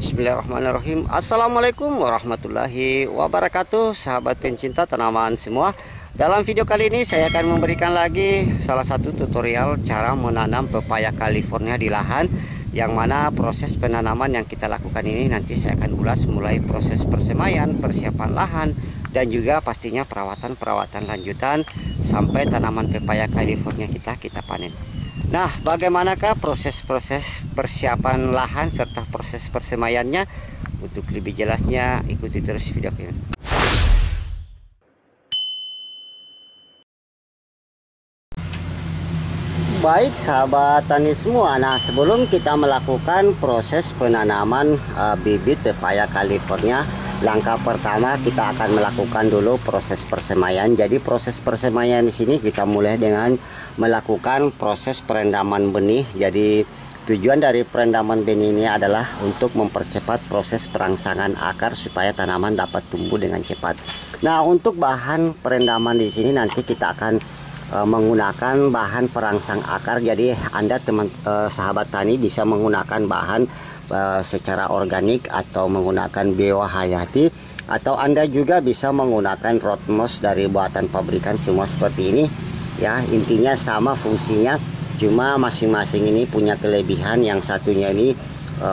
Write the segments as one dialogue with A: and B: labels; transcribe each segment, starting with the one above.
A: Bismillahirrahmanirrahim. Assalamualaikum warahmatullahi wabarakatuh, sahabat pencinta tanaman semua. Dalam video kali ini saya akan memberikan lagi salah satu tutorial cara menanam pepaya California di lahan, yang mana proses penanaman yang kita lakukan ini nanti saya akan ulas mulai proses persemaian, persiapan lahan, dan juga pastinya perawatan lanjutan sampai tanaman pepaya California kita panen. Nah, bagaimanakah proses-proses persiapan lahan serta proses persemaiannya? Untuk lebih jelasnya ikuti terus video ini. Baik sahabat tani semua, nah sebelum kita melakukan proses penanaman bibit pepaya California, langkah pertama kita akan melakukan dulu proses persemaian. Jadi proses persemaian di sini kita mulai dengan melakukan proses perendaman benih. Jadi tujuan dari perendaman benih ini adalah untuk mempercepat proses perangsangan akar supaya tanaman dapat tumbuh dengan cepat. Nah, untuk bahan perendaman di sini nanti kita akan menggunakan bahan perangsang akar. Jadi Anda sahabat tani bisa menggunakan bahan secara organik atau menggunakan biohayati, atau Anda juga bisa menggunakan root moss dari buatan pabrikan. Semua seperti ini ya, intinya sama fungsinya, cuma masing-masing ini punya kelebihan. Yang satunya ini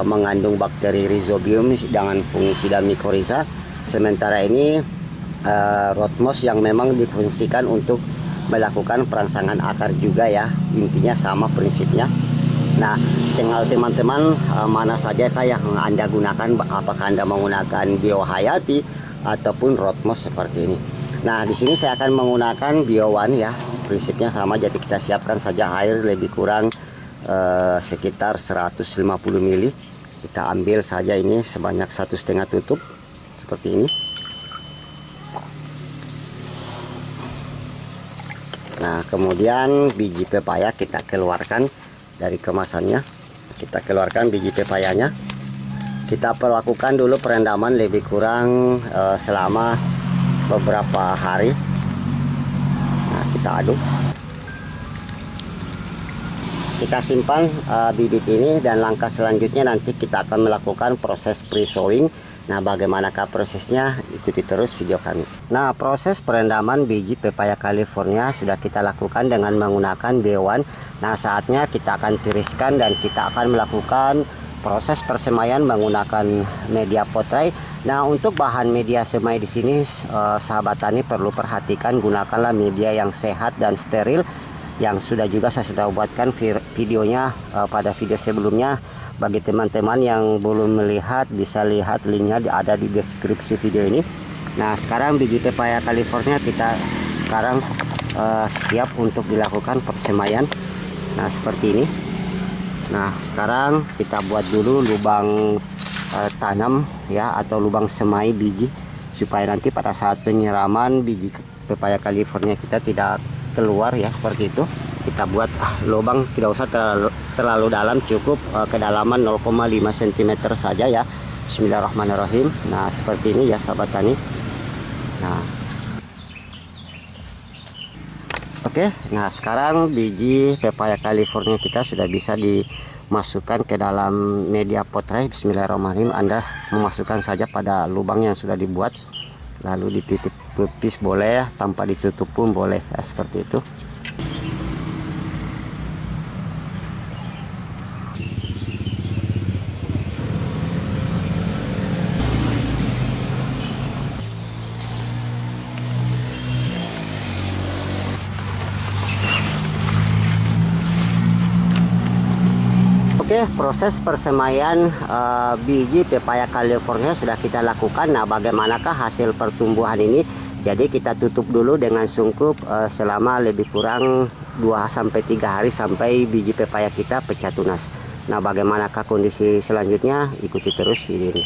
A: mengandung bakteri rhizobium dengan fungisida mycorrhiza, sementara ini root moss yang memang difungsikan untuk melakukan perangsangan akar juga ya, intinya sama prinsipnya. Nah, tinggal teman-teman mana saja yang Anda gunakan, apakah Anda menggunakan biohayati ataupun root moss seperti ini. Nah, di sini saya akan menggunakan Bio1 ya, prinsipnya sama. Jadi kita siapkan saja air lebih kurang sekitar 150 ml. Kita ambil saja ini sebanyak 1,5 tutup seperti ini. Nah, kemudian biji pepaya kita keluarkan dari kemasannya. Kita keluarkan biji pepayanya. Kita perlakukan dulu perendaman lebih kurang selama beberapa hari. Nah, kita aduk. Kita simpan bibit ini, dan langkah selanjutnya nanti kita akan melakukan proses pre-sowing. Nah, bagaimanakah prosesnya? Ikuti terus video kami. Nah, proses perendaman biji pepaya California sudah kita lakukan dengan menggunakan Bio1. Nah, saatnya kita akan tiriskan dan kita akan melakukan proses persemaian menggunakan media potray. Nah, untuk bahan media semai di sini sahabat tani perlu perhatikan, gunakanlah media yang sehat dan steril, yang sudah juga saya sudah buatkan videonya pada video sebelumnya. Bagi teman-teman yang belum melihat, bisa lihat linknya ada di deskripsi video ini. Nah, sekarang biji pepaya California kita sekarang siap untuk dilakukan persemaian. Nah, seperti ini. Nah, sekarang kita buat dulu lubang tanam ya, atau lubang semai biji, supaya nanti pada saat penyiraman biji pepaya California kita tidak keluar ya, seperti itu. Kita buat lubang, tidak usah terlalu dalam, cukup kedalaman 0,5 cm saja ya. Bismillahirrahmanirrahim. Nah, seperti ini ya sahabat tani. Nah, oke. Nah, sekarang biji pepaya California kita sudah bisa dimasukkan ke dalam media potray. Bismillahirrahmanirrahim. Anda memasukkan saja pada lubang yang sudah dibuat, lalu dititik pipis boleh, tanpa ditutup pun boleh ya, seperti itu. Oke, proses persemaian biji pepaya California sudah kita lakukan. Nah, bagaimanakah hasil pertumbuhan ini? Jadi kita tutup dulu dengan sungkup selama lebih kurang 2-3 hari sampai biji pepaya kita pecah tunas. Nah, bagaimanakah kondisi selanjutnya? Ikuti terus video ini.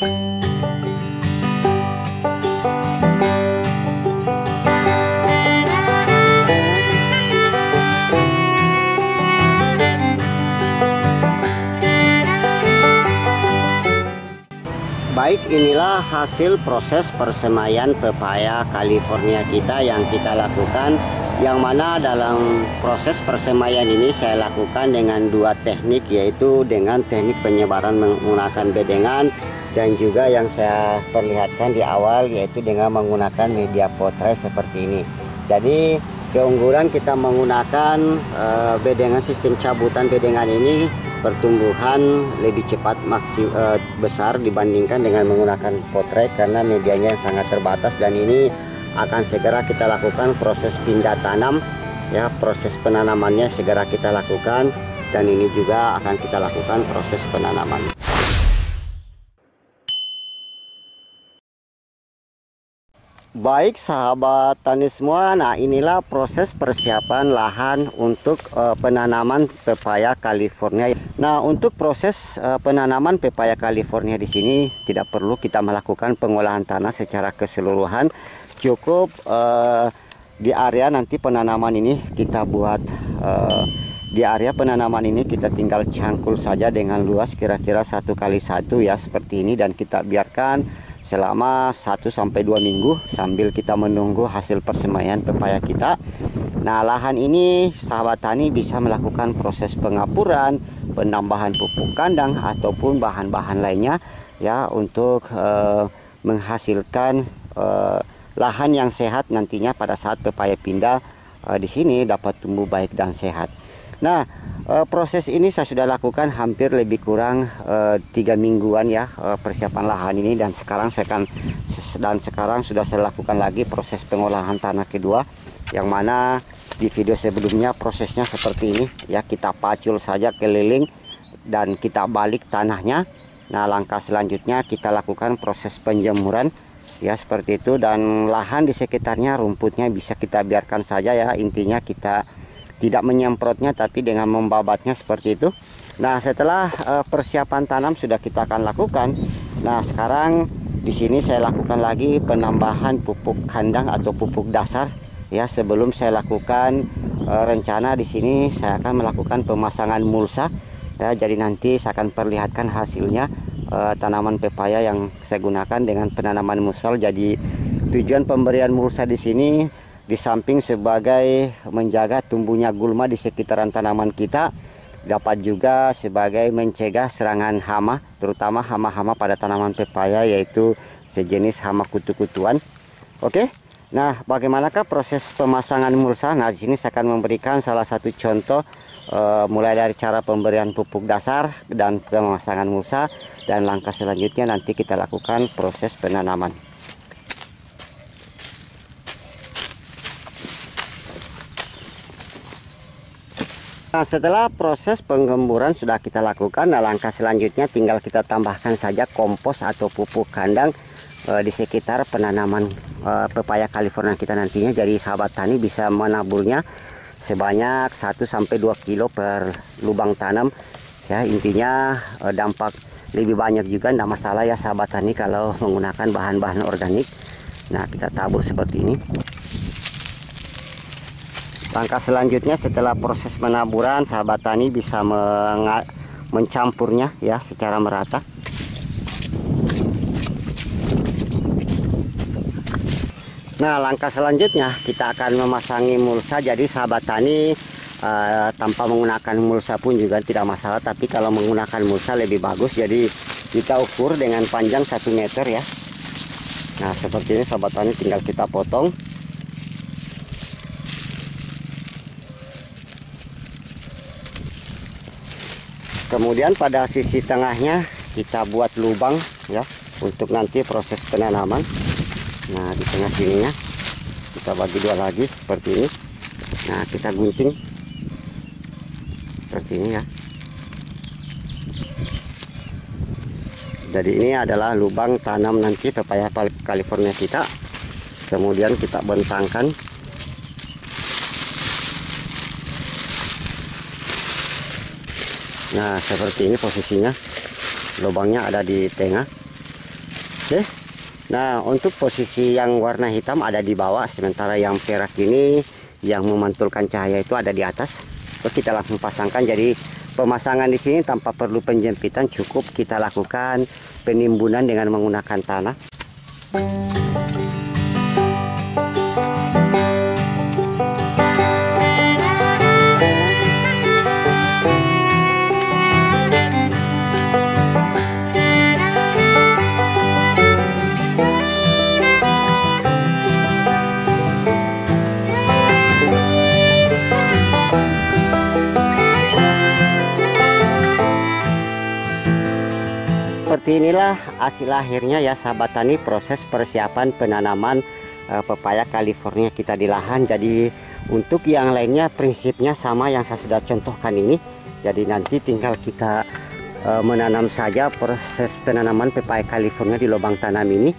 A: Baik, inilah hasil proses persemaian pepaya California kita yang kita lakukan, yang mana dalam proses persemaian ini saya lakukan dengan dua teknik, yaitu dengan teknik penyebaran menggunakan bedengan dan juga yang saya perlihatkan di awal yaitu dengan menggunakan media potret seperti ini. Jadi keunggulan kita menggunakan bedengan sistem cabutan bedengan ini, pertumbuhan lebih cepat besar dibandingkan dengan menggunakan potret karena medianya yang sangat terbatas. Dan ini akan segera kita lakukan proses pindah tanam ya, proses penanamannya segera kita lakukan, dan ini juga akan kita lakukan proses penanaman. Baik sahabat tani semua, nah inilah proses persiapan lahan untuk penanaman pepaya California. Nah, untuk proses penanaman pepaya California di sini tidak perlu kita melakukan pengolahan tanah secara keseluruhan. Cukup di area nanti penanaman ini kita buat di area penanaman ini kita tinggal cangkul saja dengan luas kira-kira 1 kali 1 ya, seperti ini, dan kita biarkan selama 1-2 minggu sambil kita menunggu hasil persemaian pepaya kita. Nah, lahan ini sahabat tani bisa melakukan proses pengapuran, penambahan pupuk kandang ataupun bahan-bahan lainnya ya, untuk menghasilkan lahan yang sehat nantinya pada saat pepaya pindah di sini dapat tumbuh baik dan sehat. Nah, proses ini saya sudah lakukan hampir lebih kurang 3 mingguan ya, persiapan lahan ini, dan sekarang sudah saya lakukan lagi proses pengolahan tanah kedua, yang mana di video sebelumnya prosesnya seperti ini ya, kita pacul saja keliling dan kita balik tanahnya. Nah, langkah selanjutnya kita lakukan proses penjemuran ya, seperti itu, dan lahan di sekitarnya rumputnya bisa kita biarkan saja ya, intinya kita tidak menyemprotnya tapi dengan membabatnya seperti itu. Nah, setelah persiapan tanam sudah kita akan lakukan. Nah, sekarang di sini saya lakukan lagi penambahan pupuk kandang atau pupuk dasar ya. Sebelum saya lakukan rencana di sini saya akan melakukan pemasangan mulsa ya. Jadi nanti saya akan perlihatkan hasilnya tanaman pepaya yang saya gunakan dengan penanaman mulsa. Jadi tujuan pemberian mulsa di sini di samping sebagai menjaga tumbuhnya gulma di sekitaran tanaman kita, dapat juga sebagai mencegah serangan hama, terutama hama-hama pada tanaman pepaya, yaitu sejenis hama kutu-kutuan. Oke. Nah, bagaimanakah proses pemasangan mulsa? Nah, di sini saya akan memberikan salah satu contoh mulai dari cara pemberian pupuk dasar dan pemasangan mulsa, dan langkah selanjutnya nanti kita lakukan proses penanaman. Nah, setelah proses penggemburan sudah kita lakukan, nah langkah selanjutnya tinggal kita tambahkan saja kompos atau pupuk kandang di sekitar penanaman pepaya California kita nantinya. Jadi sahabat tani bisa menaburnya sebanyak 1-2 kilo per lubang tanam ya. Intinya dampak lebih banyak juga tidak masalah ya sahabat tani kalau menggunakan bahan-bahan organik. Nah, kita tabur seperti ini. Langkah selanjutnya setelah proses penaburan, sahabat tani bisa mencampurnya ya secara merata. Nah, langkah selanjutnya kita akan memasangi mulsa. Jadi sahabat tani tanpa menggunakan mulsa pun juga tidak masalah, tapi kalau menggunakan mulsa lebih bagus. Jadi kita ukur dengan panjang 1 meter ya. Nah, seperti ini sahabat tani, tinggal kita potong. Kemudian pada sisi tengahnya kita buat lubang ya untuk nanti proses penanaman. Nah, di tengah sininya kita bagi 2 lagi seperti ini. Nah, kita gunting seperti ini ya. Jadi ini adalah lubang tanam nanti pepaya California kita. Kemudian kita bentangkan. Nah, seperti ini posisinya, lubangnya ada di tengah. Oke. Nah, untuk posisi yang warna hitam ada di bawah, sementara yang perak ini yang memantulkan cahaya itu ada di atas. Terus kita langsung pasangkan. Jadi pemasangan di sini tanpa perlu penjempitan, cukup kita lakukan penimbunan dengan menggunakan tanah. seperti inilah hasil akhirnya ya sahabat tani, proses persiapan penanaman pepaya California kita di lahan. Jadi untuk yang lainnya prinsipnya sama yang saya sudah contohkan ini. Jadi nanti tinggal kita menanam saja, proses penanaman pepaya California di lubang tanam ini.